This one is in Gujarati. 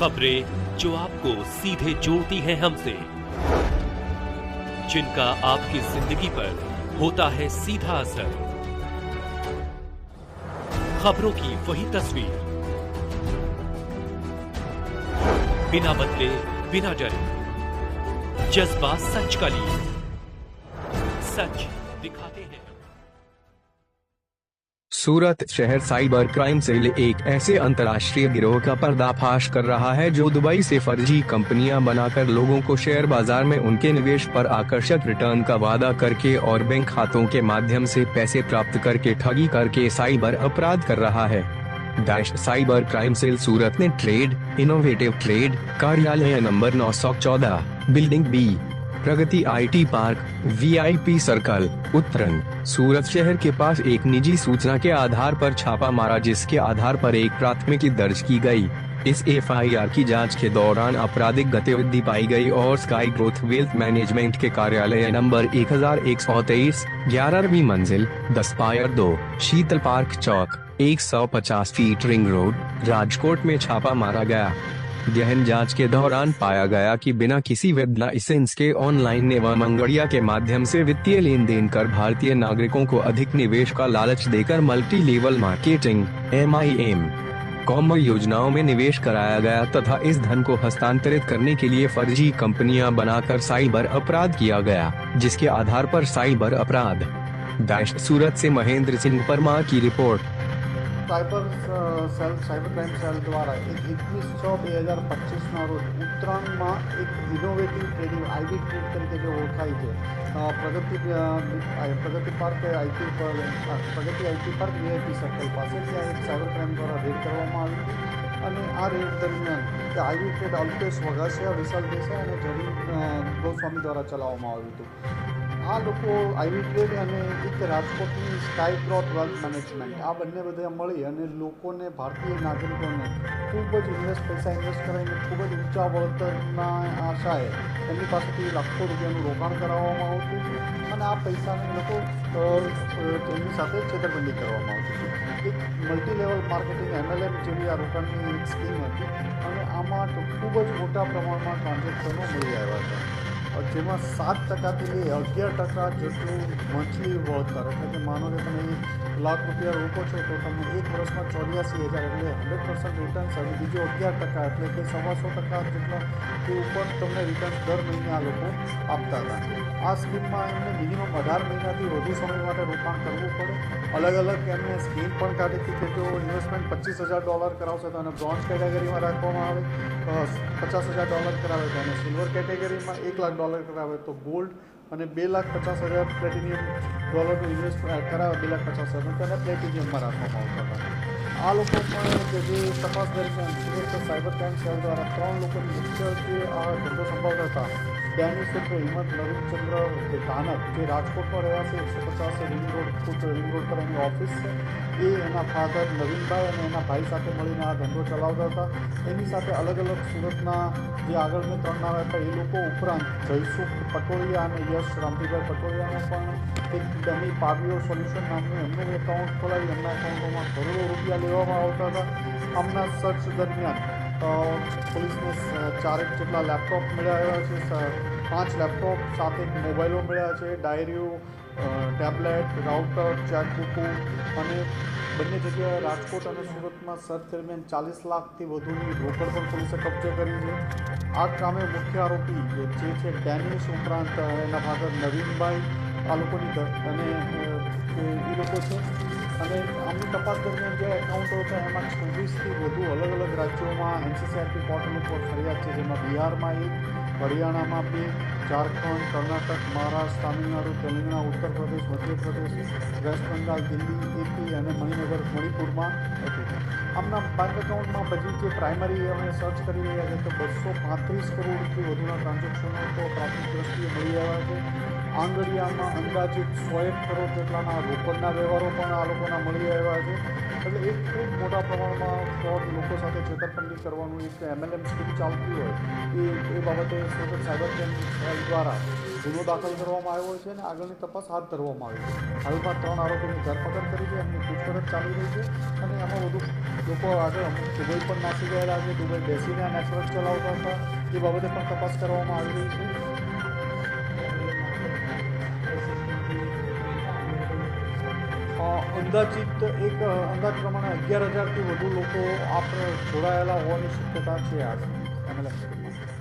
खबरें जो आपको सीधे जोड़ती हैं हमसे, जिनका आपकी जिंदगी पर होता है सीधा असर। खबरों की वही तस्वीर, बिना बदले बिना डरे, जज्बा सच का लिए, सच दिखाते हैं। सूरत शहर साइबर क्राइम सेल एक ऐसे अंतर्राष्ट्रीय गिरोह का पर्दाफाश कर रहा है जो दुबई से फर्जी कंपनियां बनाकर लोगों को शेयर बाजार में उनके निवेश पर आकर्षक रिटर्न का वादा करके और बैंक खातों के माध्यम से पैसे प्राप्त करके ठगी करके साइबर अपराध कर रहा है। Dash cyber crime cell Surat ने ट्रेड इनोवेटिव ट्रेड कार्यालय number 914 building B Pragati IT park VIP circle Uttaran Surat शहर के पास एक निजी सूचना के आधार पर छापा मारा, जिसके आधार पर एक प्राथमिकी दर्ज की गई। इस FIR की जांच के दौरान आपराधिक गतिविधि पाई गई और स्काई ग्रोथ वेल्थ मैनेजमेंट के कार्यालय नंबर 1123 11वीं मंजिल 10 पायर 2 शीतल पार्क चौक 150 फीट रिंग रोड राजकोट में छापा मारा गया। गहन जांच के दौरान पाया गया कि बिना किसी वेब लाइसेंस के ऑनलाइन एवं मंगड़िया के माध्यम से वित्तीय लेन देन कर भारतीय नागरिकों को अधिक निवेश का लालच देकर multi level marketing MIM com योजनाओं में निवेश कराया गया तथा इस धन को हस्तांतरित करने के लिए फर्जी कंपनियां बनाकर साइबर अपराध किया गया, जिसके आधार पर साइबर अपराध डैश सूरत से महेंद्र सिंह परमार की रिपोर्ट। સાયબર ક્રાઇમ સેલ દ્વારા 21/6/2025ના રોજ ઉત્તરાયણમાં એક ઇનોવેટિવ ટ્રેડિંગ IB ટ્રેડ તરીકે જે ઓળખાય છે Pragati park IT park VIP circle પાસે ત્યાં એક સાયબર ક્રાઇમ દ્વારા રેડ કરવામાં આવી અને આ રેડ દરમિયાન IB ટ્રેડ અલ્પેશ વઘાસિયા, વિશાલ દેસાઈ અને જરીન ગોસ્વામી દ્વારા ચલાવવામાં આવ્યું હતું। આ લોકો IB ટ્રેડ અને એક રાજકોટની સ્કાય ગ્રોથ વેલ્થ મેનેજમેન્ટ આ બંને બધા મળી અને લોકોને ભારતીય નાગરિકોને ખૂબ જ પૈસા ઇન્વેસ્ટ કરાવીને ખૂબ જ ઊંચા વળતરના આશાએ એમની પાસેથી લાખો રૂપિયાનું રોકાણ કરાવવામાં આવતું અને આ પૈસાને લોકો એમની સાથે છેતરપિંડી કરવામાં આવતી હતી। એક મલ્ટી લેવલ માર્કેટિંગ MLM જેવી આ રોકાણની એક સ્કીમ હતી અને આમાં ખૂબ જ મોટા પ્રમાણમાં ટ્રાન્ઝેક્શનો મળી આવ્યા હતા, જેમાં 7% થી 11% જેટલું મંથલી વળતર, એટલે કે માનો કે તમે ₹1,00,000 રોકો છો તો તમને એક વર્ષમાં 84,000 એટલે 100% રિટર્ન્સ અને બીજો 11% એટલે કે 125% જેટલા ઉપર તમને રિટર્ન્સ દર મહિને આ લોકો આપતા હતા। આ સ્કીમમાં એમને મિનિમમ 18 મહિનાથી વધુ સમય માટે રોકાણ કરવું પડે। અલગ અલગ એમને સ્કીમ પણ કાઢી હતી કે જો ઇન્વેસ્ટમેન્ટ $25,000 કરાવશે તો એને બ્રોન્ઝ કેટેગરીમાં રાખવામાં આવે, $50,000 કરાવે તો એને સિલ્વર કેટેગરીમાં, $1,00,000 કરાવે તો ગોલ્ડ અને $2,50,000 પ્લેટિનિયમ ડોલરનું ઇન્વેસ્ટ કરાવે $2,50,000 તો એને પ્લેટિનિયમમાં રાખવામાં આવતા હતા। આ લોકો પણ જે તપાસ દરમિયાન સુરત સાયબર ક્રાઇમ સેલ દ્વારા 3 લોકોની મુખ્ય જે આ ધંધો સંભાળતા હતા, ડેનિસ ઉર્ફે હિંમત નવીનચંદ્ર કાનક જે રાજકોટમાં રહેવાસી 150 રિંગ રોડ પર એની ઓફિસ છે, એ એના ફાધર નવીનભાઈ અને એના ભાઈ સાથે મળીને આ ધંધો ચલાવતા હતા। એની સાથે અલગ અલગ સુરતના જે આગળ મેં 3 નામ આપ્યા એ લોકો ઉપરાંત જયસુખ પટોળિયા અને યશ રામજીભાઈ પટોળિયાનો પણ એક ડમી પાવિયો સોલ્યુશન નામનું એમનું એકાઉન્ટ ખોલાવી એમના એકાઉન્ટોમાં કરોડો રૂપિયા લેવામાં આવતા હતા। આમના સર્ચ દરમિયાન પોલીસને 4 જેટલા લેપટોપ મળ્યા છે, 5 લેપટોપ, 7 મોબાઈલો મળ્યા છે, ડાયરીઓ, ટેબ્લેટ, રાઉટર, ચેકબુકો અને બંને જગ્યાએ રાજકોટ અને સુરતમાં સર્ચ દરમિયાન 40 લાખથી વધુની રોકડ પણ પોલીસે કબજે કરી છે। આ કામે મુખ્ય આરોપી જે છે ડેનિસ ઉપરાંત એના ફાધર નવીનભાઈ આ લોકોની અને એ લોકો છે અને આમની તપાસ દરમિયાન જે એકાઉન્ટો હતા એમાં 26થી વધુ અલગ અલગ રાજ્યોમાં NCCRP પોર્ટલ ઉપર ફરિયાદ છે, જેમાં બિહારમાં 1, હરિયાણામાં 2, ઝારખંડ, કર્ણાટક, મહારાષ્ટ્ર, તામિલનાડુ, તેલંગાણા, ઉત્તર પ્રદેશ, મધ્યપ્રદેશ, વેસ્ટ બંગાળ, દિલ્હી, AP અને મણિપુરમાં હતું। આમના બેંક એકાઉન્ટમાં પછી જે પ્રાઇમરી અમે સર્ચ કરી રહ્યા છે તો 235 કરોડથી વધુના ટ્રાન્ઝેક્શનો તો પ્રાથમિક દ્રષ્ટિએ મળી આવ્યા છે આંગળીયામાં અંદાજિત 101 કરોડ જેટલાના રોકડના વ્યવહારો પણ આ લોકોના મળી આવ્યા છે. એટલે એક ખૂબ મોટા પ્રમાણમાં ફ્રોડ લોકો સાથે છેતરપિંડી કરવાનું એક MLM સ્કીમ ચાલતી હોય એ બાબતે સુરત સાયબર ક્રાઇમ સેલ દ્વારા ગુનો દાખલ કરવામાં આવ્યો છે અને આગળની તપાસ હાથ ધરવામાં આવી છે. હાલમાં 3 આરોપીની ધરપકડ કરી છે, એમની પૂછપરછ ચાલી રહી છે અને આમાં વધુ લોકો આગળ અમુક દુબઈ પણ નાસી ગયેલા છે, દુબઈ બેસીને આ નેટવર્ક ચલાવતા હતા, એ બાબતે પણ તપાસ કરવામાં આવી રહી છે. અંદાજિત એક અંદાજ પ્રમાણે 11,000થી વધુ લોકો જોડાયેલા હોવાની શક્યતા છે આ MLM સ્કીમમાં.